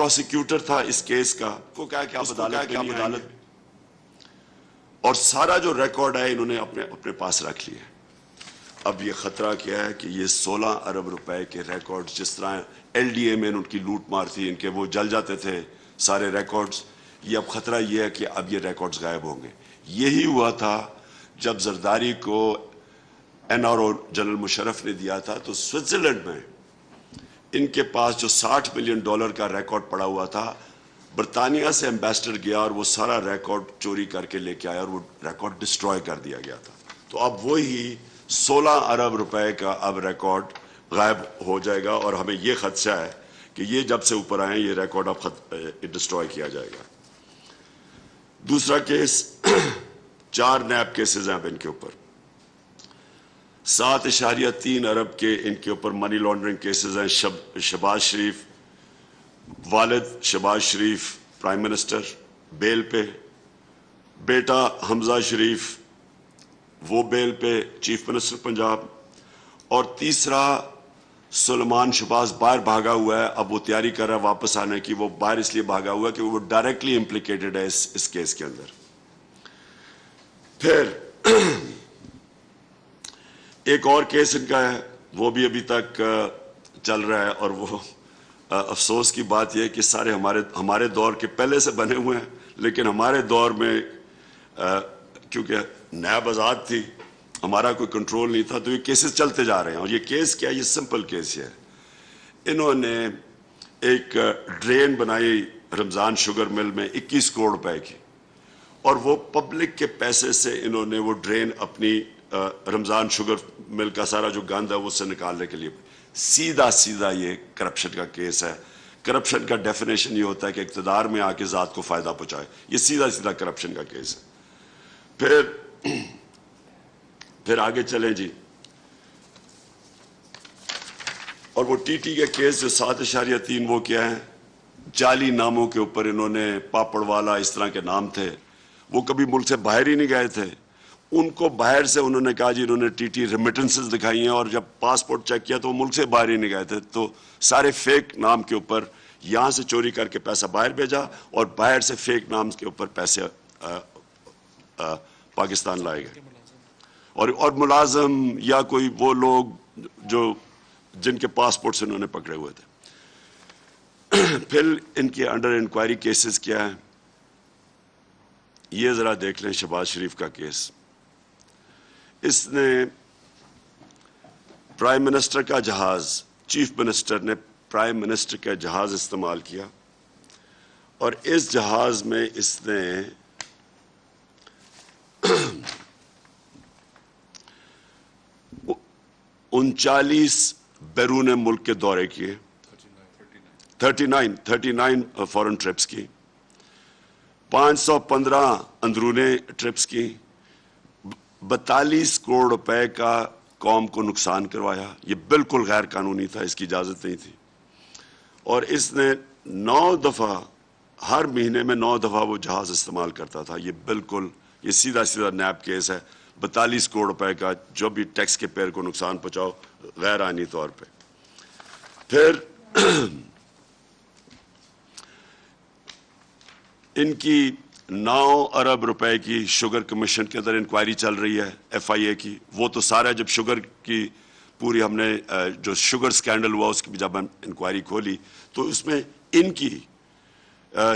Prosecutor تھا اس case کا، کو کہا کہ آپ عدالت، اور سارا جو ریکارڈ ہے انہوں نے اپنے پاس رکھ لیا. اب یہ خطرہ کیا ہے کہ یہ 16 ارب روپے کے ریکارڈ، جس طرح ایل ڈی اے میں ان کی لوٹ مار تھی، ان کے وہ جل جاتے تھے سارے ریکارڈز، یہ اب خطرہ یہ ہے کہ اب یہ ریکارڈز غائب ہوں گے. یہی ہوا تھا جب زرداری کو N R O general Musharraf نے دیا تھا، تو سوئٹزرلینڈ میں ان کے پاس جو $60 ملین کا ریکارڈ پڑا ہوا تھا، برطانیہ سے ایمبیسڈر گیا اور وہ سارا ریکارڈ چوری کر کے لے کے آیا اور وہ ریکارڈ ڈسٹروائے کر دیا گیا تھا. تو اب وہی 16 ارب روپے کا اب ریکارڈ غائب ہو جائے گا، اور ہمیں یہ خدشہ ہے کہ یہ جب سے اوپر آئیں یہ ریکارڈ اب ڈسٹروائے کیا جائے گا. دوسرا کیس 4 نیب کیسز ہیں اب ان کے اوپر، 7.3 ارب کے ان کے اوپر منی لانڈرنگ کیسز ہیں. شہباز شریف، والد شہباز شریف پرائم منسٹر بیل پہ، بیٹا حمزہ شریف وہ بیل پہ چیف منسٹر پنجاب، اور تیسرا سلیمان شہباز باہر بھاگا ہوا ہے. اب وہ تیاری کر رہا ہے واپس آنے کی. وہ باہر اس لیے بھاگا ہوا ہے کہ وہ ڈائریکٹلی امپلیکیٹڈ ہے اس کیس کے اندر. پھر ایک اور کیس ان کا ہے، وہ بھی ابھی تک چل رہا ہے، اور وہ افسوس کی بات یہ ہے کہ سارے ہمارے دور کے پہلے سے بنے ہوئے ہیں، لیکن ہمارے دور میں کیونکہ نیب آزاد تھی، ہمارا کوئی کنٹرول نہیں تھا، تو یہ کیسز چلتے جا رہے ہیں. اور یہ کیس کیا ہے؟ یہ سمپل کیس ہے. انہوں نے ایک ڈرین بنائی رمضان شوگر مل میں 21 کروڑ روپے کی، اور وہ پبلک کے پیسے سے انہوں نے وہ ڈرین اپنی رمضان شوگر مل کا سارا جو گند ہے وہ سے نکالنے کے لیے. سیدھا یہ کرپشن کا کیس ہے. کرپشن کا ڈیفینیشن یہ ہوتا ہے کہ اقتدار میں آ کے ذات کو فائدہ پہنچائے. یہ سیدھا کرپشن کا کیس ہے. پھر آگے چلیں جی. اور وہ ٹی ٹی کے کیس جو 7.3 وہ کیا ہے؟ جعلی ناموں کے اوپر انہوں نے، پاپڑ والا اس طرح کے نام تھے، وہ کبھی ملک سے باہر ہی نہیں گئے تھے. ان کو باہر سے انہوں نے کہا جی انہوں نے ٹی ٹی ریمیٹنسز دکھائی ہیں، اور جب پاسپورٹ چیک کیا تو وہ ملک سے باہر ہی نہیں گئے تھے. تو سارے فیک نام کے اوپر یہاں سے چوری کر کے پیسہ باہر بھیجا، اور باہر سے فیک نام کے اوپر پیسے پاکستان لائے گئے. اور ملازم یا کوئی وہ لوگ جو جن کے پاسپورٹس انہوں نے پکڑے ہوئے تھے. پھر ان کے انڈر انکوائری کیسز کیا ہے یہ ذرا دیکھ لیں. شہباز شریف کا کیس، اس نے پرائم منسٹر کا جہاز، چیف منسٹر نے پرائم منسٹر کا جہاز استعمال کیا، اور اس جہاز میں اس نے 39 بیرون ملک کے دورے کیے، 39 فورن ٹرپس کی، 515 اندرونی ٹرپس کی، 42 کروڑ روپے کا قوم کو نقصان کروایا. یہ بالکل غیر قانونی تھا، اس کی اجازت نہیں تھی. اور اس نے 9 دفعہ، ہر مہینے میں 9 دفعہ وہ جہاز استعمال کرتا تھا. یہ سیدھا نیب کیس ہے. 42 کروڑ روپے کا جو بھی ٹیکس کے پیئر کو نقصان پہنچاؤ غیر آئینی طور پہ. پھر ان کی 9 ارب روپے کی شوگر کمیشن کے اندر انکوائری چل رہی ہے ایف آئی اے کی. وہ تو سارا جب شوگر کی پوری ہم نے جو شوگر سکینڈل ہوا اس کی بھی جب ہم انکوائری کھولی تو اس میں ان کی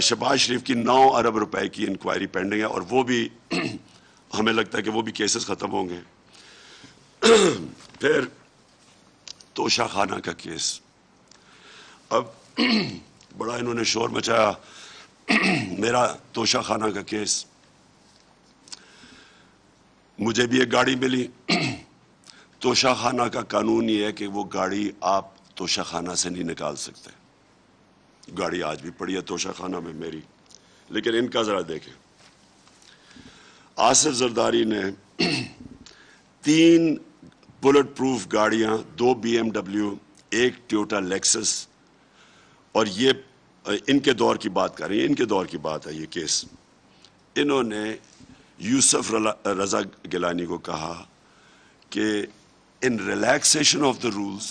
شہباز شریف کی 9 ارب روپے کی انکوائری پینڈنگ ہے، اور وہ بھی ہمیں لگتا ہے کہ وہ بھی کیسز ختم ہوں گے. پھر توشہ خانہ کا کیس، اب بڑا انہوں نے شور مچایا میرا توشہ خانہ کا کیس. مجھے بھی ایک گاڑی ملی. توشہ خانہ کا قانون یہ ہے کہ وہ گاڑی آپ توشہ خانہ سے نہیں نکال سکتے. گاڑی آج بھی پڑی ہے توشہ خانہ میں میری. لیکن ان کا ذرا دیکھیں، آصف زرداری نے 3 بلٹ پروف گاڑیاں، 2 BMW، 1 ٹویوٹا لیکسس، اور یہ ان کے دور کی بات کر رہی ہیں، ان کے دور کی بات ہے یہ کیس. انہوں نے یوسف رضا گیلانی کو کہا کہ ان ریلیکسیشن آف دا رولز،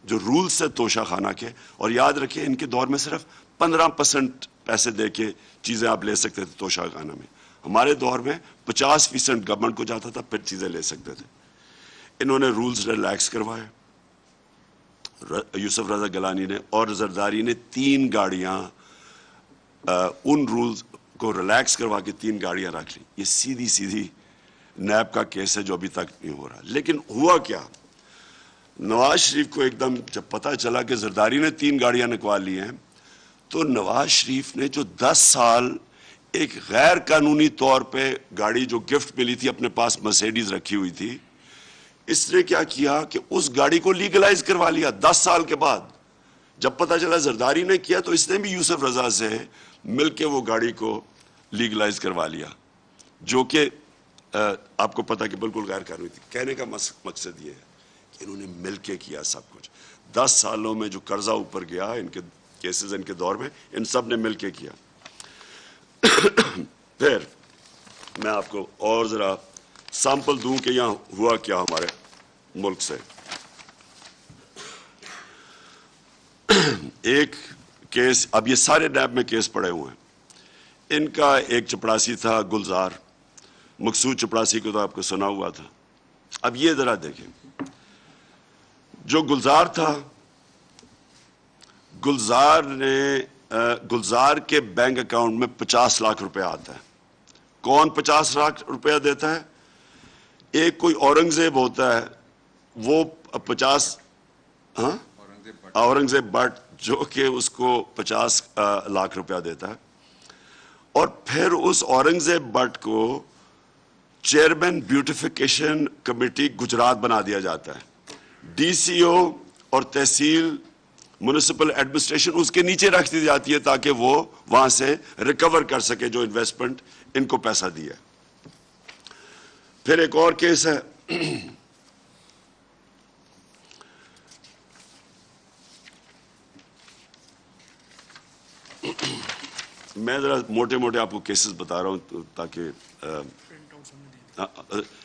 جو رولز سے توشہ خانہ کے، اور یاد رکھیں ان کے دور میں صرف 15% پیسے دے کے چیزیں آپ لے سکتے تھے توشہ خانہ میں. ہمارے دور میں 50% گورنمنٹ کو جاتا تھا, پھر چیزیں لے سکتے تھے. انہوں نے رولز ریلیکس کروائے, یوسف رضا گیلانی نے اور زرداری نے 3 گاڑیاں ان رولز کو ریلیکس کروا کے 3 گاڑیاں رکھ لی. یہ سیدھی نیب کا کیس ہے جو ابھی تک نہیں ہو رہا. لیکن ہوا کیا, نواز شریف کو ایک دم جب پتہ چلا کہ زرداری نے 3 گاڑیاں نکال لی ہیں, تو نواز شریف نے جو 10 سال ایک غیر قانونی طور پہ گاڑی جو گفٹ ملی تھی اپنے پاس مرسیڈیز رکھی ہوئی تھی, اس نے کیا کیا کہ اس گاڑی کو لیگلائز کروا لیا 10 سال کے بعد. جب پتہ چلا زرداری نے کیا تو اس نے بھی یوسف رضا سے مل کے وہ گاڑی کو لیگلائز کروا لیا, جو کہ آپ کو پتہ کہ بالکل غیر قانونی تھی. کہنے کا مقصد یہ ہے کہ انہوں نے مل کے کیا سب کچھ. 10 سالوں میں جو قرضہ اوپر گیا ان کے کیسز ان کے دور میں, ان سب نے مل کے کیا. پھر میں آپ کو اور ذرا سیمپل دوں کہ یہاں ہوا کیا ہمارے ملک سے. ایک کیس, اب یہ سارے نیب میں کیس پڑے ہوئے ہیں. ان کا ایک چپڑاسی تھا گلزار, مقصود چپڑاسی کو تو آپ کو سنا ہوا تھا. اب یہ ذرا دیکھیں, جو گلزار تھا, گلزار کے بینک اکاؤنٹ میں 50 لاکھ روپے آتا ہے. کون 50 لاکھ روپیہ دیتا ہے؟ ایک کوئی اورنگزیب ہوتا ہے, وہ 50 اورنگزیب بٹ جو کہ اس کو 50 لاکھ روپیہ دیتا ہے. اور پھر اس اورنگزیب بٹ کو چیئرمین بیوٹیفیکیشن کمیٹی گجرات بنا دیا جاتا ہے. ڈی سی او اور تحصیل میونسپل ایڈمنسٹریشن اس کے نیچے رکھ دی جاتی ہے تاکہ وہ وہاں سے ریکور کر سکے جو انویسٹمنٹ ان کو پیسہ دیا. پھر ایک اور کیس ہے, میں ذرا موٹے موٹے آپ کو کیسز بتا رہا ہوں تاکہ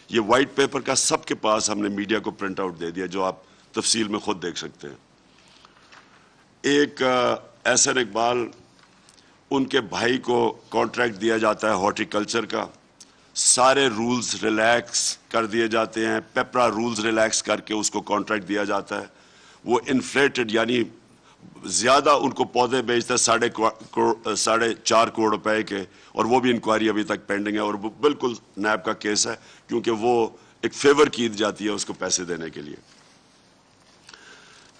یہ وائٹ پیپر کا سب کے پاس ہم نے میڈیا کو پرنٹ آؤٹ دے دیا جو آپ تفصیل میں خود دیکھ سکتے ہیں. ایک احسن اقبال, ان کے بھائی کو کانٹریکٹ دیا جاتا ہے ہارٹی کلچر کا, سارے رولز ریلیکس کر دیے جاتے ہیں, پیپرا رولز ریلیکس کر کے اس کو کانٹریکٹ دیا جاتا ہے. وہ انفلیٹڈ یعنی زیادہ ان کو پودے بیچتا ہے 4.5 کروڑ روپے کے, اور وہ بھی انکوائری ابھی تک پینڈنگ ہے, اور وہ بالکل نیب کا کیس ہے کیونکہ وہ ایک فیور کی جاتی ہے اس کو پیسے دینے کے لیے.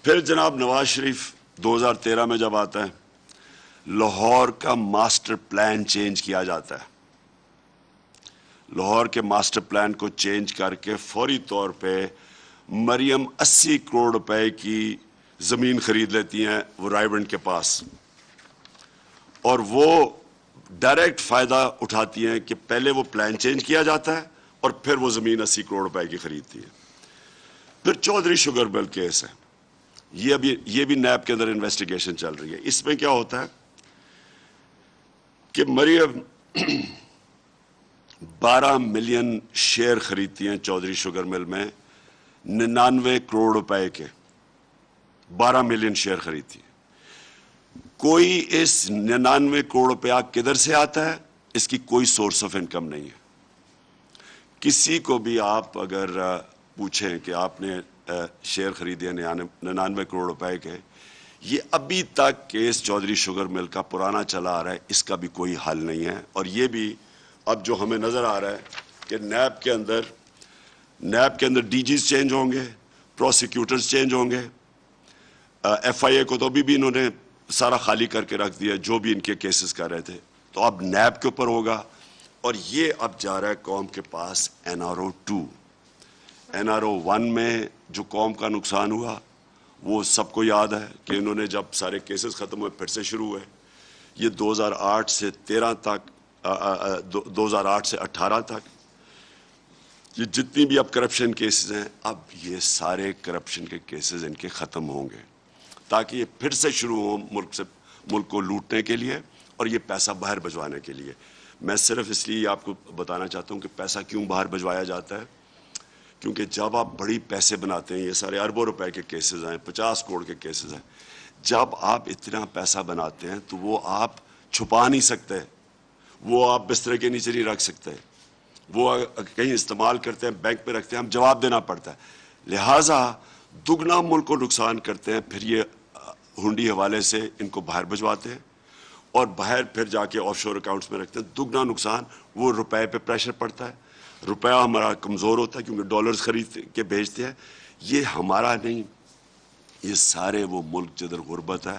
پھر جناب نواز شریف 2013 میں جب آتا ہے, لاہور کا ماسٹر پلان چینج کیا جاتا ہے. لاہور کے ماسٹر پلان کو چینج کر کے فوری طور پہ مریم 80 کروڑ روپے کی زمین خرید لیتی ہیں وہ رائیونڈ کے پاس, اور وہ ڈائریکٹ فائدہ اٹھاتی ہیں کہ پہلے وہ پلان چینج کیا جاتا ہے اور پھر وہ زمین 80 کروڑ روپے کی خریدتی ہے. پھر چودھری شوگر مل کیس ہے, یہ بھی نیب کے اندر انویسٹیگیشن چل رہی ہے. اس میں کیا ہوتا ہے کہ مریم 12 ملین شیئر خریدتی ہیں چودھری شوگر مل میں 99 کروڑ روپے کے, 12 ملین شیئر خریدتی ہے. کوئی اس 99 کروڑ روپیہ کدھر سے آتا ہے, اس کی کوئی سورس آف انکم نہیں ہے. کسی کو بھی آپ اگر پوچھیں کہ آپ نے شیئر خریدے 99 کروڑ روپے کے, یہ ابھی تک کیس چودھری شوگر مل کا پرانا چلا آ رہا ہے, اس کا بھی کوئی حل نہیں ہے. اور یہ بھی اب جو ہمیں نظر آ رہا ہے کہ نیب کے اندر ڈی جیز چینج ہوں گے, پروسیکیوٹرز چینج ہوں گے, ایف آئی اے کو تو بھی انہوں نے سارا خالی کر کے رکھ دیا جو بھی ان کے کیسز کر رہے تھے, تو اب نیب کے اوپر ہوگا. اور یہ اب جا رہا ہے قوم کے پاس NRO 2. NRO 1 میں جو قوم کا نقصان ہوا وہ سب کو یاد ہے کہ انہوں نے جب سارے کیسز ختم ہوئے پھر سے شروع ہوئے. یہ 2008 سے 13 تک 2008 سے 18 تک یہ جتنی بھی اب کرپشن کیسز ہیں, اب یہ سارے کرپشن کے کیسز ان کے ختم ہوں گے تاکہ یہ پھر سے شروع ہوں ملک کو لوٹنے کے لیے اور یہ پیسہ باہر بھجوانے کے لیے. میں صرف اس لیے آپ کو بتانا چاہتا ہوں کہ پیسہ کیوں باہر بھجوایا جاتا ہے, کیونکہ جب آپ بڑی پیسے بناتے ہیں, یہ سارے اربوں روپے کے کیسز ہیں, 50 کروڑ کے کیسز ہیں, جب آپ اتنا پیسہ بناتے ہیں تو وہ آپ چھپا نہیں سکتے, وہ آپ بستر کے نیچے نہیں رکھ سکتے, وہ کہیں استعمال کرتے ہیں, بینک میں رکھتے ہیں, ہم جواب دینا پڑتا ہے. لہٰذا دگنا ملک کو نقصان کرتے ہیں, پھر یہ ہنڈی حوالے سے ان کو باہر بھجواتے ہیں اور باہر پھر جا کے آف شور اکاؤنٹس میں رکھتے ہیں. دگنا نقصان, وہ روپے پہ پریشر پڑتا ہے, روپیہ ہمارا کمزور ہوتا ہے کیونکہ ڈالرز خرید کے بھیجتے ہیں. یہ ہمارا نہیں, یہ سارے وہ ملک جدھر غربت ہے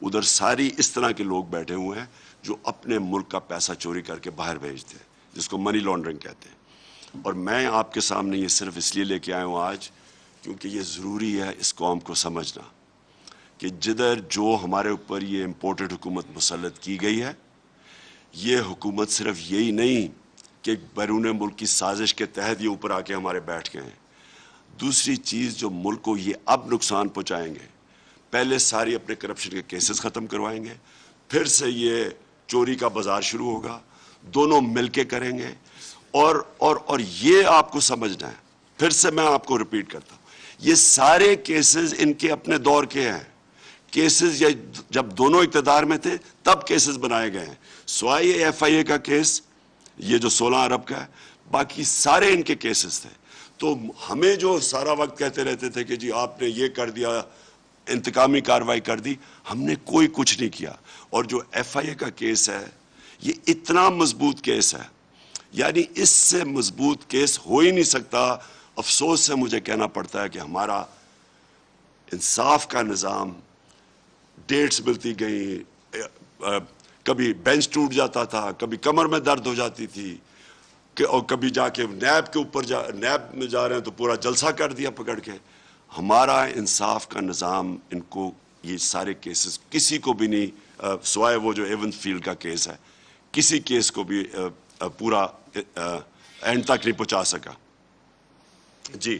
ادھر ساری اس طرح کے لوگ بیٹھے ہوئے ہیں جو اپنے ملک کا پیسہ چوری کر کے باہر بھیجتے ہیں, جس کو منی لانڈرنگ کہتے ہیں. اور میں آپ کے سامنے یہ صرف اس لیے لے کے آیا ہوں آج کیونکہ یہ ضروری ہے اس قوم کو سمجھنا کہ جدھر جو ہمارے اوپر یہ امپورٹڈ حکومت مسلط کی گئی ہے, یہ حکومت صرف یہی نہیں کہ بیرون ملک کی سازش کے تحت یہ اوپر آ کے ہمارے بیٹھ گئے ہیں. دوسری چیز جو ملک کو یہ اب نقصان پہنچائیں گے, پہلے ساری اپنے کرپشن کے کیسز ختم کروائیں گے, پھر سے یہ چوری کا بازار شروع ہوگا, دونوں مل کے کریں گے. اور یہ آپ کو سمجھنا ہے, پھر سے میں آپ کو ریپیٹ کرتا ہوں, یہ سارے کیسز ان کے اپنے دور کے ہیں. کیسز جب دونوں اقتدار میں تھے تب کیسز بنائے گئے ہیں, سوائے یہ ایف آئی اے کا کیس یہ جو 16 ارب کا ہے, باقی سارے ان کے کیسز تھے. تو ہمیں جو سارا وقت کہتے رہتے تھے کہ جی آپ نے یہ کر دیا, انتقامی کارروائی کر دی, ہم نے کوئی کچھ نہیں کیا. اور جو ایف آئی اے کا کیس ہے یہ اتنا مضبوط کیس ہے, یعنی اس سے مضبوط کیس ہو ہی نہیں سکتا. افسوس سے مجھے کہنا پڑتا ہے کہ ہمارا انصاف کا نظام, ڈیٹس ملتی گئیں, کبھی بینچ ٹوٹ جاتا تھا, کبھی کمر میں درد ہو جاتی تھی, اور کبھی جا کے نیب کے اوپر نیب میں جا رہے ہیں تو پورا جلسہ کر دیا پکڑ کے. ہمارا انصاف کا نظام ان کو یہ سارے کیسز کسی کو بھی نہیں, سوائے وہ جو ایون فیلڈ کا کیس ہے, کسی کیس کو بھی پورا اینڈ تک نہیں پہنچا سکا. جی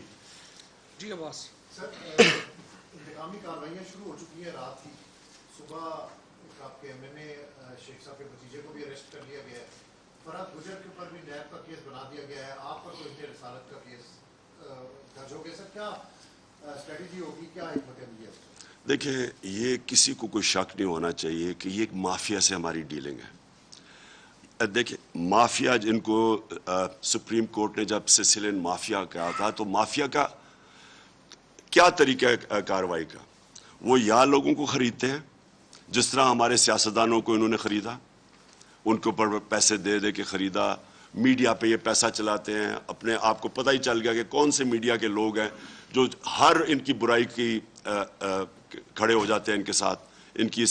جی عباس سر, انتقامی کارروائیاں شروع ہو چکی ہیں. رات ہی صبح آپ کے ایم این اے شیخ صاحب کے بھتیجے کو بھی اریسٹ کر لیا گیا ہے. فرحت گجر کے اوپر بھی نیب کا کیس بنا دیا گیا ہے. آپ پر تو رسالت کا کیس درج ہو گیا. سر کیا اسٹریٹجی ہوگی, کیا حکمت عملی ہے؟ دیکھیں, یہ کسی کو کوئی شک نہیں ہونا چاہیے کہ یہ ایک مافیا سے ہماری ڈیلنگ ہے. دیکھیں, مافیا جن کو سپریم کورٹ نے جب سسیلین مافیا کہا تھا, تو مافیا کا کیا طریقہ ہے کارروائی کا؟ وہ یا لوگوں کو خریدتے ہیں جس طرح ہمارے سیاستدانوں کو انہوں نے خریدا, ان کے اوپر پیسے دے دے کے خریدا, میڈیا پہ یہ پیسہ چلاتے ہیں. اپنے آپ کو پتہ ہی چل گیا کہ کون سے میڈیا کے لوگ ہیں جو ہر ان کی برائی کی کھڑے ہو جاتے ہیں ان کے ساتھ, ان کی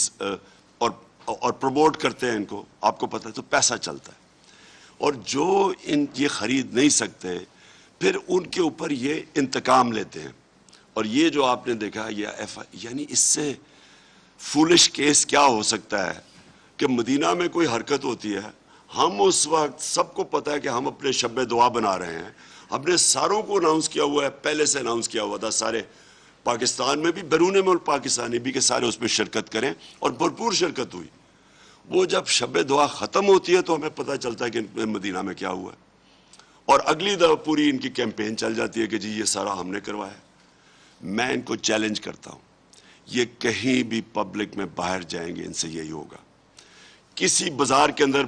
اور پروموٹ کرتے ہیں ان کو, آپ کو پتہ ہے, تو پیسہ چلتا ہے. اور جو یہ خرید نہیں سکتے پھر ان کے اوپر یہ انتقام لیتے ہیں. اور یہ جو آپ نے دیکھا یہ یعنی اس سے فولش کیس کیا ہو سکتا ہے کہ مدینہ میں کوئی حرکت ہوتی ہے, ہم اس وقت سب کو پتہ ہے کہ ہم اپنے شب دعا بنا رہے ہیں, ہم نے ساروں کو اناؤنس کیا ہوا ہے, پہلے سے اناؤنس کیا ہوا تھا سارے پاکستان میں بھی, بیرون ملک پاکستانی بھی, کہ سارے اس میں شرکت کریں, اور بھرپور شرکت ہوئی. وہ جب شب دعا ختم ہوتی ہے تو ہمیں پتہ چلتا ہے کہ مدینہ میں کیا ہوا ہے, اور اگلی دفعہ پوری ان کی کیمپین چل جاتی ہے کہ جی یہ سارا ہم نے کروایا. میں ان کو چیلنج کرتا ہوں, یہ کہیں بھی پبلک میں باہر جائیں گے ان سے یہی ہوگا. کسی بازار کے اندر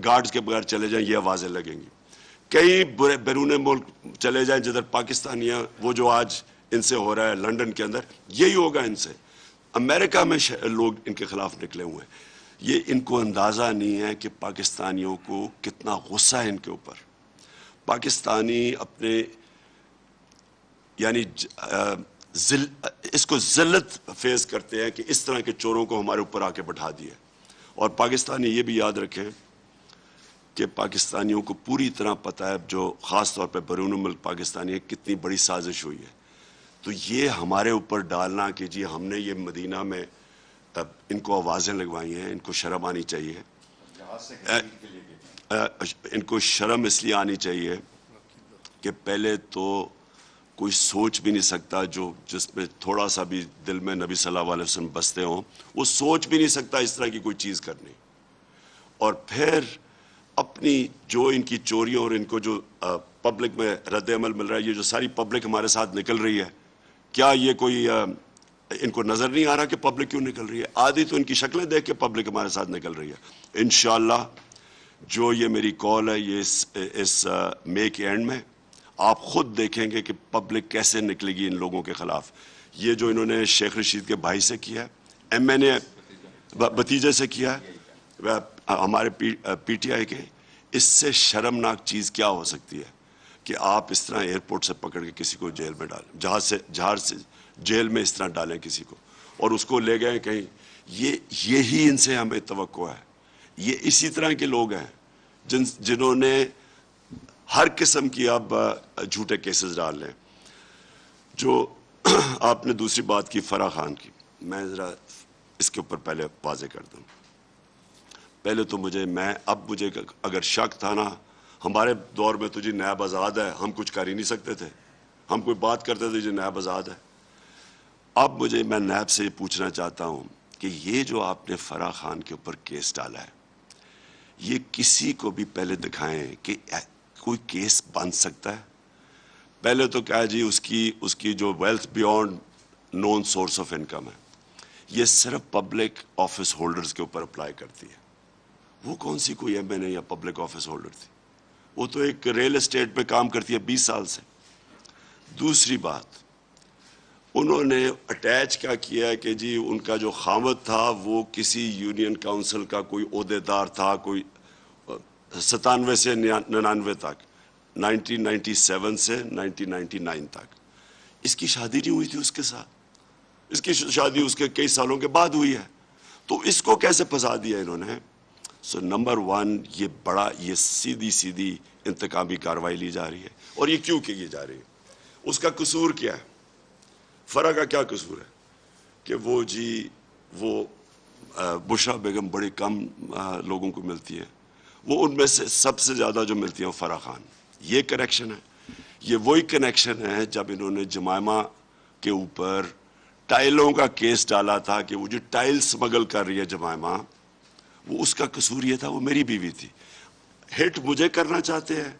گارڈز کے بغیر چلے جائیں یہ آوازیں لگیں گی, کئی بیرون ملک چلے جائیں جدھر پاکستانی ہیں, وہ جو آج ان سے ہو رہا ہے لنڈن کے اندر, یہی ہوگا ان سے. امریکہ میں لوگ ان کے خلاف نکلے ہوئے ہیں. یہ ان کو اندازہ نہیں ہے کہ پاکستانیوں کو کتنا غصہ ہے ان کے اوپر. پاکستانی اپنے یعنی اس کو ذلت فیس کرتے ہیں کہ اس طرح کے چوروں کو ہمارے اوپر آ کے بٹھا دیا. اور پاکستانی یہ بھی یاد رکھیں کہ پاکستانیوں کو پوری طرح پتہ ہے, جو خاص طور پہ بیرون ملک پاکستانی ہے, کتنی بڑی سازش ہوئی ہے. تو یہ ہمارے اوپر ڈالنا کہ جی ہم نے یہ مدینہ میں ان کو آوازیں لگوائی ہیں, ان کو شرم آنی چاہیے. ان کو شرم اس لیے آنی چاہیے کہ پہلے تو کوئی سوچ بھی نہیں سکتا جس میں تھوڑا سا بھی دل میں نبی صلی اللہ علیہ وسلم بستے ہوں, وہ سوچ بھی نہیں سکتا اس طرح کی کوئی چیز کرنی. اور پھر اپنی جو ان کی چوریوں اور ان کو جو پبلک میں رد عمل مل رہا ہے, یہ جو ساری پبلک ہمارے ساتھ نکل رہی ہے, کیا یہ کوئی ان کو نظر نہیں آ رہا کہ پبلک کیوں نکل رہی ہے. آدھی تو ان کی شکلیں دیکھ کے پبلک ہمارے ساتھ نکل رہی ہے. انشاءاللہ جو یہ میری کال ہے یہ اس مئی کے اینڈ میں آپ خود دیکھیں گے کہ پبلک کیسے نکلے گی ان لوگوں کے خلاف. یہ جو انہوں نے شیخ رشید کے بھائی سے کیا ہے, ایم این اے بھتیجے سے کیا ہے, ہمارے پی ٹی آئی کے, اس سے شرمناک چیز کیا ہو سکتی ہے کہ آپ اس طرح ایئرپورٹ سے پکڑ کے کسی کو جیل میں ڈالیں, جہاز سے جیل میں اس طرح ڈالیں کسی کو, اور اس کو لے گئے کہیں. یہی ان سے ہمیں توقع ہے. یہ اسی طرح کے لوگ ہیں جنہوں نے ہر قسم کی اب جھوٹے کیسز ڈال لیں. جو آپ نے دوسری بات کی فرح خان کی, میں ذرا اس کے اوپر پہلے واضح کر دوں. پہلے تو مجھے اگر شک تھا نا, ہمارے دور میں تو جی نیب آزاد ہے, ہم کچھ کر ہی نہیں سکتے تھے, ہم کوئی بات کرتے تھے جی نیب آزاد ہے. اب میں نیب سے یہ پوچھنا چاہتا ہوں کہ یہ جو آپ نے فرح خان کے اوپر کیس ڈالا ہے, یہ کسی کو بھی پہلے دکھائیں کہ کوئی کیس بن سکتا ہے. پہلے تو کیا جی اس کی جو wealth beyond known source of income ہے, یہ صرف پبلک آفس ہولڈرز کے اوپر اپلائی کرتی ہے. وہ کون سی کوئی ایم این اے یا پبلک آفس ہولڈر تھی, وہ تو ایک ریل اسٹیٹ پہ کام کرتی ہے 20 سال سے. دوسری بات, انہوں نے اٹیچ کیا ہے کہ جی ان کا جو خاوند تھا وہ کسی یونین کاؤنسل کا کوئی عہدیدار تھا, کوئی 97 سے 99 تک, 1997 سے 1999 تک. اس کی شادی نہیں ہوئی تھی اس کے ساتھ, اس کی شادی اس کے کئی سالوں کے بعد ہوئی ہے. تو اس کو کیسے پھنسا دیا انہوں نے؟ سو نمبر 1, یہ سیدھی انتقامی کاروائی لی جا رہی ہے. اور یہ کیوں کی جا رہی ہے؟ اس کا قصور کیا ہے؟ فرح کا کیا قصور ہے کہ وہ بشرا بیگم بڑی کم لوگوں کو ملتی ہے, وہ ان میں سے سب سے زیادہ جو ملتی ہے وہ فرح خان. یہ کریکشن ہے. یہ وہی کنیکشن ہے جب انہوں نے جمائمہ کے اوپر ٹائلوں کا کیس ڈالا تھا کہ وہ جو ٹائل سمگل کر رہی ہے جمائمہ, وہ اس کا قصور یہ تھا, وہ میری بیوی تھی. ہٹ مجھے کرنا چاہتے ہیں,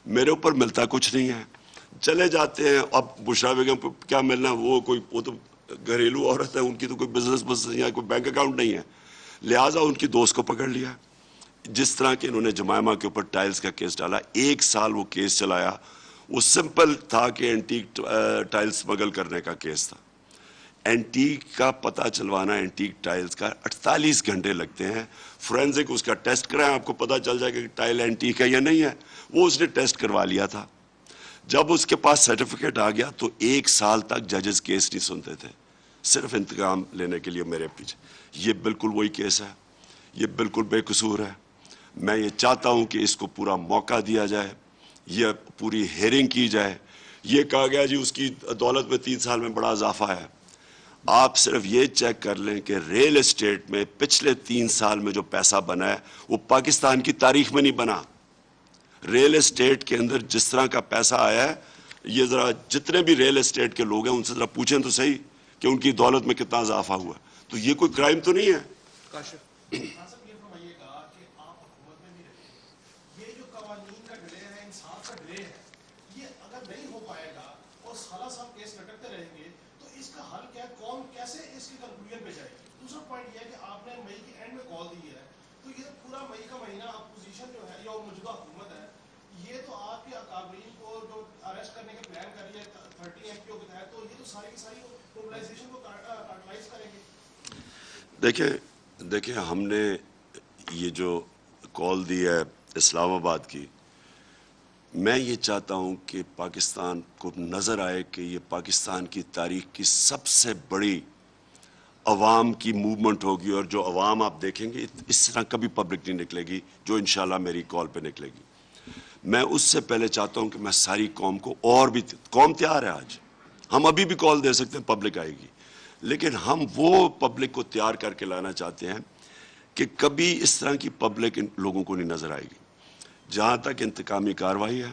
میرے اوپر ملتا کچھ نہیں ہے, چلے جاتے ہیں. اب بشرا بیگم کو کیا ملنا, وہ تو گھریلو عورت ہے, ان کی تو کوئی بزنس یا کوئی بینک اکاؤنٹ نہیں ہے. لہٰذا ان کی دوست کو پکڑ لیا. جس طرح کہ انہوں نے جمائمہ کے اوپر ٹائلز کا کیس ڈالا, 1 سال وہ کیس چلایا. وہ سمپل تھا کہ اینٹیک ٹائل سمگل کرنے کا کیس تھا. اینٹیک کا پتہ چلوانا, اینٹیک ٹائلز کا 48 گھنٹے لگتے ہیں. فورینزک اس کا ٹیسٹ کرائیں, آپ کو پتہ چل جائے کہ ٹائل اینٹیک ہے یا نہیں ہے. وہ اس نے ٹیسٹ کروا لیا تھا. جب اس کے پاس سرٹیفکیٹ آ گیا تو 1 سال تک ججز کیس نہیں سنتے تھے, صرف انتقام لینے کے لیے میرے پیچھے. یہ بالکل وہی کیس ہے, یہ بالکل بے قصور ہے. میں یہ چاہتا ہوں کہ اس کو پورا موقع دیا جائے, یہ پوری ہیئرنگ کی جائے. یہ کہا گیا جی اس کی دولت میں 3 سال میں بڑا اضافہ ہے. آپ صرف یہ چیک کر لیں کہ ریل اسٹیٹ میں پچھلے 3 سال میں جو پیسہ بنا ہے وہ پاکستان کی تاریخ میں نہیں بنا. ریل اسٹیٹ کے اندر جس طرح کا پیسہ آیا ہے, یہ ذرا جتنے بھی ریل اسٹیٹ کے لوگ ہیں ان سے ذرا پوچھیں تو صحیح کہ ان کی دولت میں کتنا اضافہ ہوا. تو یہ کوئی کرائم تو نہیں ہے. کاشف دیکھیں ہم نے یہ جو کال دی ہے اسلام آباد کی, میں یہ چاہتا ہوں کہ پاکستان کو نظر آئے کہ یہ پاکستان کی تاریخ کی سب سے بڑی عوام کی موومنٹ ہوگی, اور جو عوام آپ دیکھیں گے اس طرح کبھی پبلک نہیں نکلے گی جو انشاءاللہ میری کال پہ نکلے گی. میں اس سے پہلے چاہتا ہوں کہ میں ساری قوم کو, اور بھی قوم تیار ہے آج, ہم ابھی بھی کال دے سکتے ہیں, پبلک آئے گی, لیکن ہم وہ پبلک کو تیار کر کے لانا چاہتے ہیں کہ کبھی اس طرح کی پبلک ان لوگوں کو نہیں نظر آئے گی. جہاں تک انتقامی کاروائی ہے,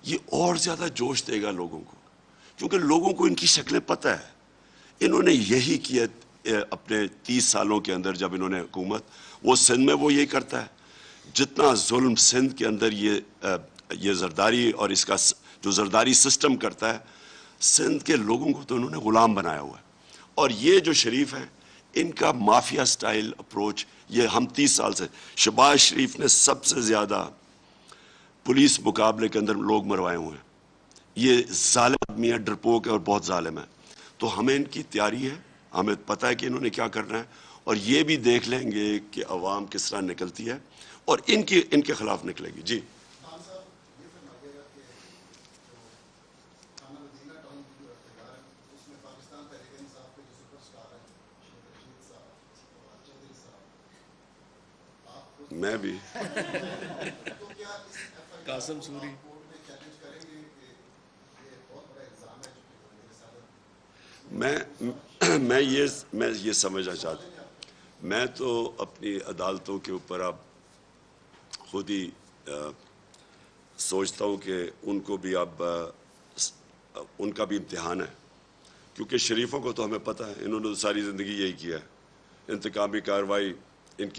یہ اور زیادہ جوش دے گا لوگوں کو, کیونکہ لوگوں کو ان کی شکلیں پتہ ہے. انہوں نے یہی کیا اپنے 30 سالوں کے اندر جب انہوں نے حکومت, وہ سندھ میں وہ یہی کرتا ہے. جتنا ظلم سندھ کے اندر یہ زرداری اور اس کا جو زرداری سسٹم کرتا ہے, سندھ کے لوگوں کو تو انہوں نے غلام بنایا ہوا ہے. اور یہ جو شریف ہیں ان کا مافیا سٹائل اپروچ، یہ ہم 30 سال سے، شہباز شریف نے سب سے زیادہ پولیس مقابلے کے اندر لوگ مروائے ہوئے ہیں. یہ ظالم آدمی ہے، ڈرپوک ہے اور بہت ظالم ہے. تو ہمیں ان کی تیاری ہے، ہمیں پتہ ہے کہ انہوں نے کیا کرنا ہے، اور یہ بھی دیکھ لیں گے کہ عوام کس طرح نکلتی ہے اور ان کے خلاف نکلے گی. جی خان صاحب یہ فرمائیے گا کہ جو خانہ مدینہ ٹاؤن کی جو اقتدار ہے اس میں پاکستان تحریک انصاف کے جو سپر اسٹار ہیں شیخ رشید صاحب اور چودھری صاحب، آپ خود میں بھی تو کیا اس ایف آئی قاسم آر سوری کو کورٹ میں چیلنج کریں گے کہ یہ بہت بڑا الزام ہے جو میرے ساتھ میں یہ سمجھنا چاہتا ہوں، میں تو اپنی عدالتوں کے اوپر اب خود ہی سوچتا ہوں کہ ان کو بھی اب ان کا بھی امتحان ہے، کیونکہ شریفوں کو تو ہمیں پتہ ہے انہوں نے تو ساری زندگی یہی کیا ہے. انتقامی کارروائی ان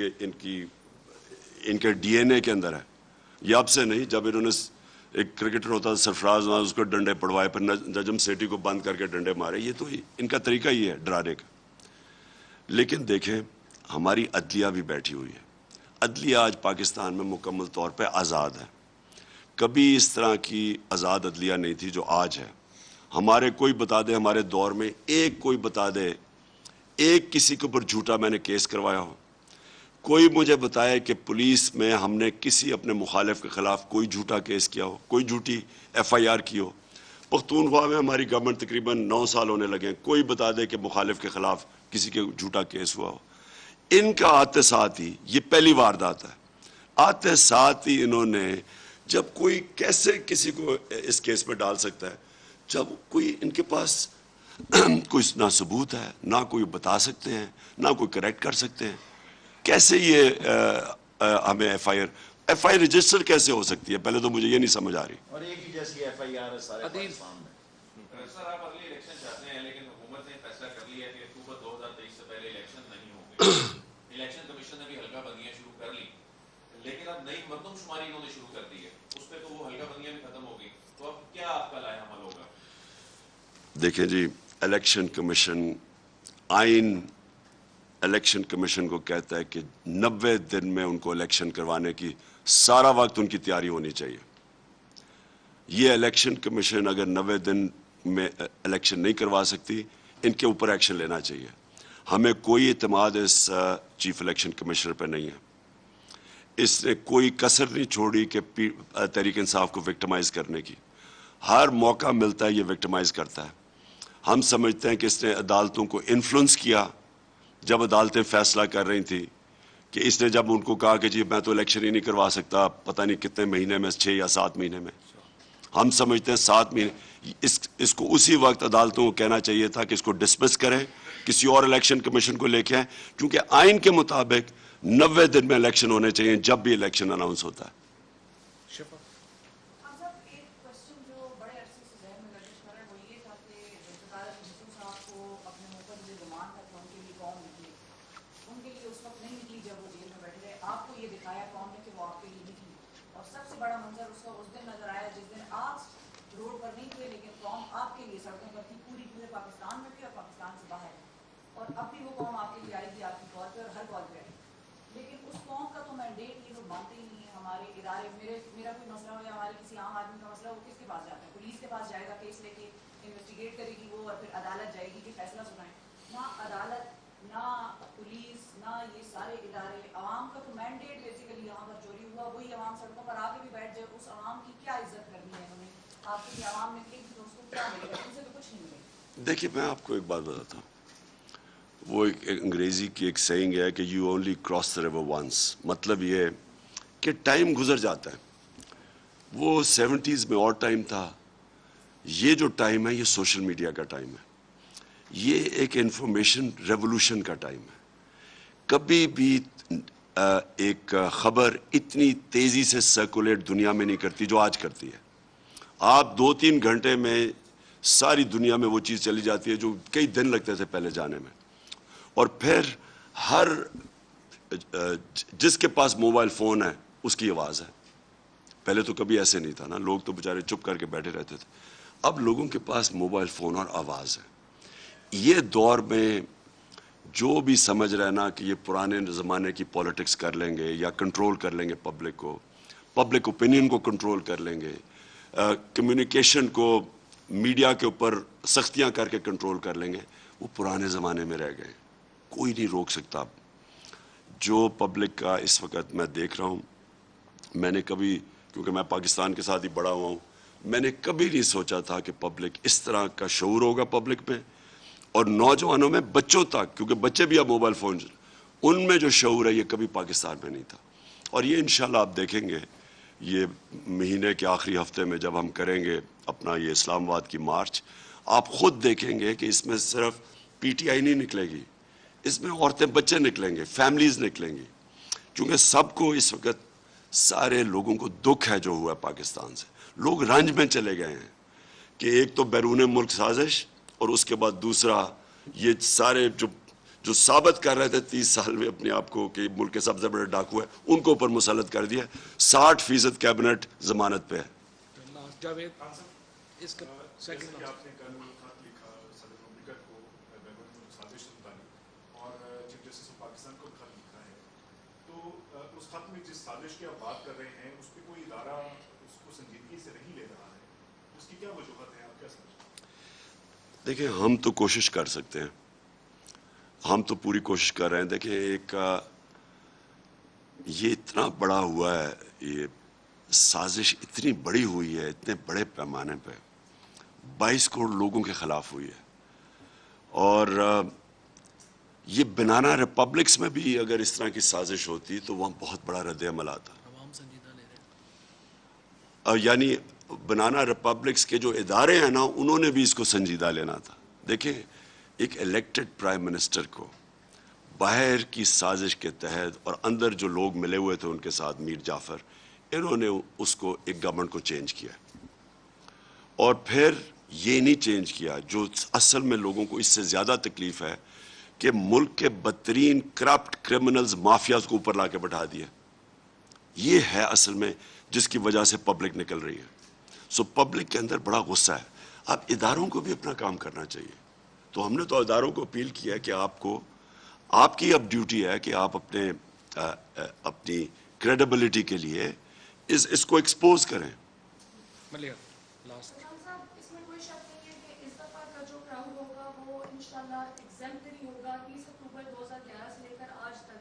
کے ڈی این اے کے اندر ہے. یہ اب سے نہیں، جب انہوں نے ایک کرکٹر ہوتا تھا سرفراز، وہاں اس کو ڈنڈے پڑوائے، پھر نجم سیٹھی کو بند کر کے ڈنڈے مارے. یہ تو ان کا طریقہ ہی ہے ڈرانے کا. لیکن دیکھیں ہماری عدلیہ بھی بیٹھی ہوئی ہے. عدلیہ آج پاکستان میں مکمل طور پہ آزاد ہے. کبھی اس طرح کی آزاد عدلیہ نہیں تھی جو آج ہے. ہمارے کوئی بتا دے، ہمارے دور میں کوئی بتا دے، ایک کسی کے اوپر جھوٹا میں نے کیس کروایا ہو، کوئی مجھے بتائے کہ پولیس میں ہم نے کسی اپنے مخالف کے خلاف کوئی جھوٹا کیس کیا ہو، کوئی جھوٹی ایف آئی آر کی ہو. پختونخوا میں ہماری گورنمنٹ تقریباً 9 سال ہونے لگے ہیں، کوئی بتا دے کہ مخالف کے خلاف کسی کے جھوٹا کیس ہوا ہو. ان کا آتے ساتھ ہی یہ پہلی واردات ہے. آتے ساتھ ہی انہوں نے، جب کوئی کیسے کسی کو اس کیس میں ڈال سکتا ہے جب کوئی ان کے پاس کوئی نہ ثبوت ہے، نہ کوئی بتا سکتے ہیں، نہ کوئی کریکٹ کر سکتے ہیں. کیسے یہ ہمیں ایف آئی رجسٹر کیسے ہو سکتی ہے؟ پہلے تو مجھے یہ نہیں سمجھ آ رہی. اور ایک ہی جیسی ایف آئی آر ہے سارے عدیل پاکستان میں. سر آپ اگلی الیکشن چاہتے ہیں لیکن حکومت نے فیصلہ کر لیا کہ اکتوبر 2023 سے پہلے الیکشن نہیں ہوں گے. الیکشن کمیشن نے بھی حلقہ بندیاں شروع کر لی، لیکن اب نئی مردم شماری انہوں نے شروع کر دی ہے، اس پہ تو وہ حلقہ بندیاں بھی ختم ہو گئی. تو اب کیا آپ کا لائحہ عمل ہوگا؟ دیکھیں جی، الیکشن کمیشن، آئین الیکشن کمیشن کو کہتا ہے کہ 90 دن میں ان کو الیکشن کروانے کی سارا وقت ان کی تیاری ہونی چاہیے. یہ الیکشن کمیشن اگر 90 دن میں الیکشن نہیں کروا سکتی، ان کے اوپر ایکشن لینا چاہیے. ہمیں کوئی اعتماد اس چیف الیکشن کمشنر پہ نہیں ہے. اس نے کوئی کسر نہیں چھوڑی کہ تحریک انصاف کو وکٹمائز کرنے کی. ہر موقع ملتا ہے یہ وکٹمائز کرتا ہے. ہم سمجھتے ہیں کہ اس نے عدالتوں کو انفلوئنس کیا. جب عدالتیں فیصلہ کر رہی تھیں کہ اس نے جب ان کو کہا کہ جی میں تو الیکشن ہی نہیں کروا سکتا، پتہ نہیں کتنے مہینے میں، 6 یا 7 مہینے میں، ہم سمجھتے ہیں 7 مہینے، اس کو اسی وقت عدالتوں کو کہنا چاہیے تھا کہ اس کو ڈسمس کریں، کسی اور الیکشن کمیشن کو لے کے آئیں، کیونکہ آئین کے مطابق 90 دن میں الیکشن ہونے چاہیے جب بھی الیکشن اناؤنس ہوتا ہے. شفا ہاں صاحب، ایک کوشچن جو بڑے عرصے سے ذہن میں گردش کر رہا ہے وہ یہ تھا کہ ذوالفقار علی بھٹو صاحب کو اپنے منہ پر یہ گمان تھا کہ ان کے لیے قوم نکلی، ان کے لیے اس وقت نہیں نکلی جب وہ جیل میں بیٹھے رہے. آپ کو یہ دکھایا قوم نے کہ وہ آپ کے لیے نکلی، اور سب سے بڑا منظر اس کا اس دن نظر آیا جس دن آپ روڈ پر نہیں تھے لیکن قوم آپ کے لیے سڑکوں پر تھی، پورے پاکستان میں تھی اور پاکستان سے باہر. اور اب بھی وہ قوم آپ کے لیے آئے گی، آپ کی کال پہ اور ہر کال پہ آئے گی. لیکن اس قوم کا تو مینڈیٹ یہ لوگ مانتے ہی نہیں ہیں. ہمارے ادارے، میرا کوئی مسئلہ ہو یا ہمارے کسی عام آدمی کا مسئلہ ہو، کس کے پاس جاتا ہے؟ پولیس کے پاس جائے گا، کیس لے کے انویسٹیگیٹ کرے گی وہ، اور پھر عدالت جائے گی کہ فیصلہ سنائیں. نہ عدالت، نہ پولیس، نہ یہ سارے ادارے. عوام کا تو مینڈیٹ بیسیکلی یہاں پر چوری ہوا، وہی عوام سڑکوں پر آ کے بھی بیٹھ جائے. اس عوام کی کیا عزت کرنی ہے ہمیں؟ آپ کے لیے عوام نے کی تو اس کو کیا ملے گا؟ ان سے تو کچھ نہیں ملے گا. دیکھیے میں آپ کو ایک بات بتاتا ہوں. وہ ایک انگریزی کی ایک سیئنگ ہے کہ you only cross the river once. مطلب یہ ہے کہ ٹائم گزر جاتا ہے. وہ 70s میں اور ٹائم تھا، یہ جو ٹائم ہے یہ سوشل میڈیا کا ٹائم ہے. یہ ایک انفارمیشن ریولوشن کا ٹائم ہے. کبھی بھی ایک خبر اتنی تیزی سے سرکولیٹ دنیا میں نہیں کرتی جو آج کرتی ہے. آپ 2-3 گھنٹے میں ساری دنیا میں وہ چیز چلی جاتی ہے جو کئی دن لگتے تھے پہلے جانے میں. اور پھر ہر جس کے پاس موبائل فون ہے اس کی آواز ہے. پہلے تو کبھی ایسے نہیں تھا نا، لوگ تو بیچارے چپ کر کے بیٹھے رہتے تھے. اب لوگوں کے پاس موبائل فون اور آواز ہے. یہ دور میں جو بھی سمجھ رہے نا کہ یہ پرانے زمانے کی پالیٹکس کر لیں گے یا کنٹرول کر لیں گے پبلک کو، پبلک اوپینین کو کنٹرول کر لیں گے، کمیونیکیشن کو میڈیا کے اوپر سختیاں کر کے کنٹرول کر لیں گے، وہ پرانے زمانے میں رہ گئے. کوئی نہیں روک سکتا. جو پبلک کا اس وقت میں دیکھ رہا ہوں، میں نے کبھی، کیونکہ میں پاکستان کے ساتھ ہی بڑا ہوا ہوں، میں نے کبھی نہیں سوچا تھا کہ پبلک اس طرح کا شعور ہوگا پبلک میں، اور نوجوانوں میں، بچوں تک، کیونکہ بچے بھی اب موبائل فون، ان میں جو شعور ہے یہ کبھی پاکستان میں نہیں تھا. اور یہ انشاءاللہ آپ دیکھیں گے یہ مہینے کے آخری ہفتے میں جب ہم کریں گے اپنا یہ اسلام آباد کی مارچ، آپ خود دیکھیں گے کہ اس میں صرف پی ٹی آئی نہیں نکلے گی، اس میں عورتیں بچے نکلیں گے، فیملیز نکلیں گی، کیونکہ سب کو اس وقت سارے لوگوں کو دکھ ہے جو ہوا ہے پاکستان سے. لوگ رنج میں چلے گئے ہیں کہ ایک تو بیرون ملک سازش، اور اس کے بعد دوسرا یہ سارے جو ثابت کر رہے تھے 30 سال میں اپنے آپ کو کہ ملک کے سب سے بڑے ڈاکو ہیں، ان کو اوپر مسلط کر دیا. 60% کیبنٹ ضمانت پہ ہے. جاوید اس کا جیسے سیکنڈ کہ آپ نے کل خط لکھا صدر مملکت کو بیرون ملک سازش سے متعلق، اور چیف جسٹس آف پاکستان کو خط لکھا ہے، تو اس خط میں جس سازش کی آپ بات کر رہے ہیں اس پہ کوئی ادارہ اس کو سنجیدگی سے نہیں لے رہا ہے، اس کی کیا وجوہات ہیں، آپ کیا سمجھتے ہیں؟ دیکھیں ہم تو کوشش کر سکتے ہیں، ہم تو پوری کوشش کر رہے ہیں. دیکھیں ایک یہ اتنا بڑا ہوا ہے، یہ سازش اتنی بڑی ہوئی ہے، اتنے بڑے پیمانے پہ 22 کروڑ لوگوں کے خلاف ہوئی ہے. اور یہ بنانا ریپبلکس میں بھی اگر اس طرح کی سازش ہوتی تو وہاں بہت بڑا رد عمل آتا. عوام سنجیدہ لے رہے ہیں. یعنی بنانا ریپبلکس کے جو ادارے ہیں نا، انہوں نے بھی اس کو سنجیدہ لینا تھا. دیکھیں ایک الیکٹڈ پرائم منسٹر کو باہر کی سازش کے تحت، اور اندر جو لوگ ملے ہوئے تھے ان کے ساتھ، میر جعفر، انہوں نے اس کو ایک گورنمنٹ کو چینج کیا، اور پھر یہ نہیں چینج کیا. جو اصل میں لوگوں کو اس سے زیادہ تکلیف ہے کہ ملک کے بدترین کرپٹ کرمنلز، مافیاز کو اوپر لا کے بٹھا دیا. یہ ہے اصل میں جس کی وجہ سے پبلک نکل رہی ہے. سو پبلک کے اندر بڑا غصہ ہے. اب اداروں کو بھی اپنا کام کرنا چاہیے. تو ہم نے تو اداروں کو اپیل کیا کہ آپ کی اب ڈیوٹی ہے کہ آپ اپنی کریڈیبلٹی کے لیے اس کو ایکسپوز کریں. ملیہ لاسٹ. سلمان صاحب، اس میں کوئی شک نہیں ہے کہ اس دفعہ کا جو کراؤڈ ہوگا وہ انشاءاللہ ایگزیمپلری ہوگا. 20 اکتوبر 2011 سے لے کر آج تک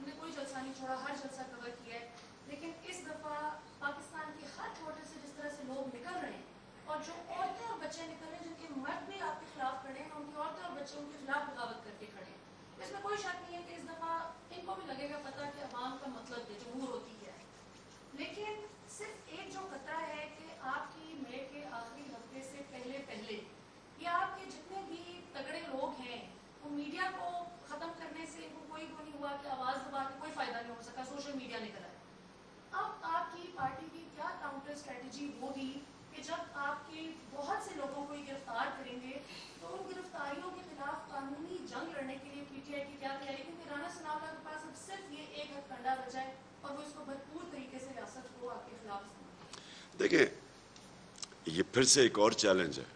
ہم نے کوئی جلسہ نہیں چھوڑا، ہر جلسہ کور کیا ہے. لیکن اس دفعہ پاکستان کے ہر کوٹے سے جس طرح سے لوگ نکل رہے ہیں، اور جو عورتیں اور بچے نکل رہے ہیں جن کے مرد بھی آپ کے خلاف کھڑے ہیں، ان کی عورتیں اور بچوں کے خلاف بغاوت کر کے کھڑے ہیں، اس میں کوئی شک نہیں ہے کہ اس دفعہ ان کو بھی لگے گا پتہ کہ عوام کا مطلب ہے، جمہور ہوتی ہے. لیکن صرف ایک جو خطرہ ہے کہ آپ کی مئی کے آخری ہفتے سے پہلے یہ آپ کے جتنے بھی تگڑے لوگ ہیں وہ میڈیا کو ختم کرنے سے ان کو کوئی وہ نہیں ہوا کہ آواز دبا کے کوئی فائدہ نہیں ہو سکا، سوشل میڈیا نکل آئے. اب آپ کی پارٹی کی کیا کاؤنٹر اسٹریٹجی ہوگی کہ جب آپ کے بہت سے لوگوں کو گرفتار کریں گے تو ان گرفتاریوں کے خلاف قانونی جنگ لڑنے کے لیے پی ٹی آئی کی کیا تیاری؟ کیونکہ رانا ثناء اللہ کے پاس اب صرف یہ ایک ہتھ کنڈا بچا ہے اور وہ اس کو بھرپور طریقے سے ریاست کو آپ کے خلاف استعمال. دیکھیں یہ پھر سے ایک اور چیلنج ہے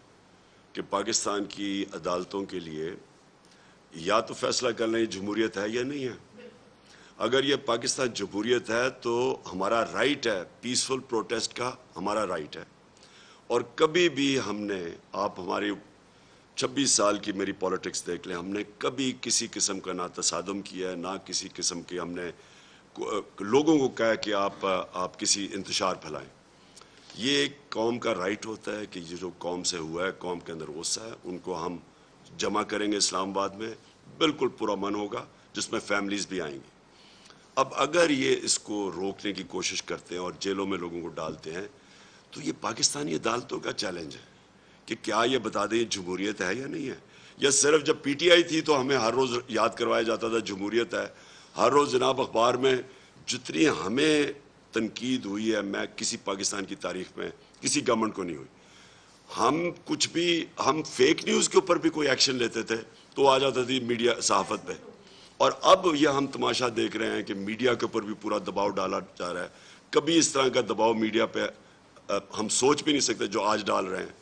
کہ پاکستان کی عدالتوں کے لیے یا تو فیصلہ کر لیں جمہوریت ہے یا نہیں ہے. اگر یہ پاکستان جمہوریت ہے تو ہمارا رائٹ ہے، پیسفل پروٹیسٹ کا ہمارا رائٹ ہے. اور کبھی بھی ہم نے، آپ ہماری 26 سال کی میری پولیٹکس دیکھ لیں، ہم نے کبھی کسی قسم کا نہ تصادم کیا ہے، نہ کسی قسم کے ہم نے لوگوں کو کہا کہ آپ کسی انتشار پھیلائیں. یہ ایک قوم کا رائٹ ہوتا ہے کہ یہ جو قوم سے ہوا ہے، قوم کے اندر غصہ ہے، ان کو ہم جمع کریں گے اسلام آباد میں، بالکل پرامن ہوگا جس میں فیملیز بھی آئیں گی. اب اگر یہ اس کو روکنے کی کوشش کرتے ہیں اور جیلوں میں لوگوں کو ڈالتے ہیں تو یہ پاکستانی عدالتوں کا چیلنج ہے کہ کیا یہ بتا دیں جمہوریت ہے یا نہیں ہے. یا صرف جب پی ٹی آئی تھی تو ہمیں ہر روز یاد کروایا جاتا تھا جمہوریت ہے. ہر روز جناب اخبار میں جتنی ہمیں تنقید ہوئی ہے، میں کسی پاکستان کی تاریخ میں کسی گورنمنٹ کو نہیں ہوئی. ہم فیک نیوز کے اوپر بھی کوئی ایکشن لیتے تھے تو آ جاتا تھی میڈیا صحافت پہ. اور اب یہ ہم تماشا دیکھ رہے ہیں کہ میڈیا کے اوپر بھی پورا دباؤ ڈالا جا رہا ہے. کبھی اس طرح کا دباؤ میڈیا پہ ہم سوچ بھی نہیں سکتے جو آج ڈال رہے ہیں.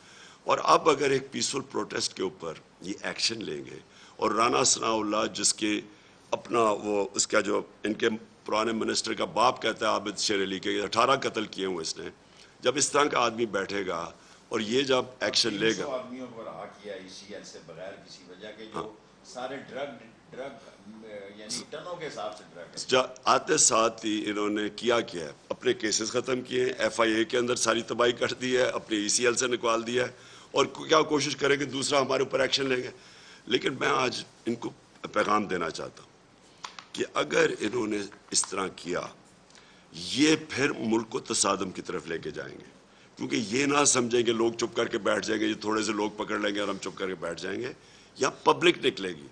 اور اب اگر ایک پیسفل پروٹیسٹ کے اوپر یہ ایکشن لیں گے اور رانا ثناءاللہ جس کے اپنا وہ اس کا جو ان کے پرانے منسٹر کا باپ کہتا ہے عابد شیر علی کے 18 قتل کیے ہوئے اس نے، جب اس طرح کا آدمی بیٹھے گا اور یہ جب ایکشن لے گا، 300 آدمیوں کو رہا کیا ECL سے بغیر کسی وجہ کے، جو سارے ڈرگ یعنی ٹنوں کے حساب سے ڈرگ ہے. آتے ساتھ ہی انہوں نے کیا ہے، اپنے کیسز ختم کیے ہیں، FIA کے اندر ساری تباہی کر دی ہے، اپنے ECL سے نکال دیا ہے، اور کیا کوشش کریں کہ دوسرا ہمارے اوپر ایکشن لیں گے. لیکن میں آج ان کو پیغام دینا چاہتا ہوں کہ اگر انہوں نے اس طرح کیا، یہ پھر ملک کو تصادم کی طرف لے کے جائیں گے، کیونکہ یہ نہ سمجھیں کہ لوگ چپ کر کے بیٹھ جائیں گے، یہ تھوڑے سے لوگ پکڑ لیں گے اور ہم چپ کر کے بیٹھ جائیں گے. یا پبلک نکلے گی،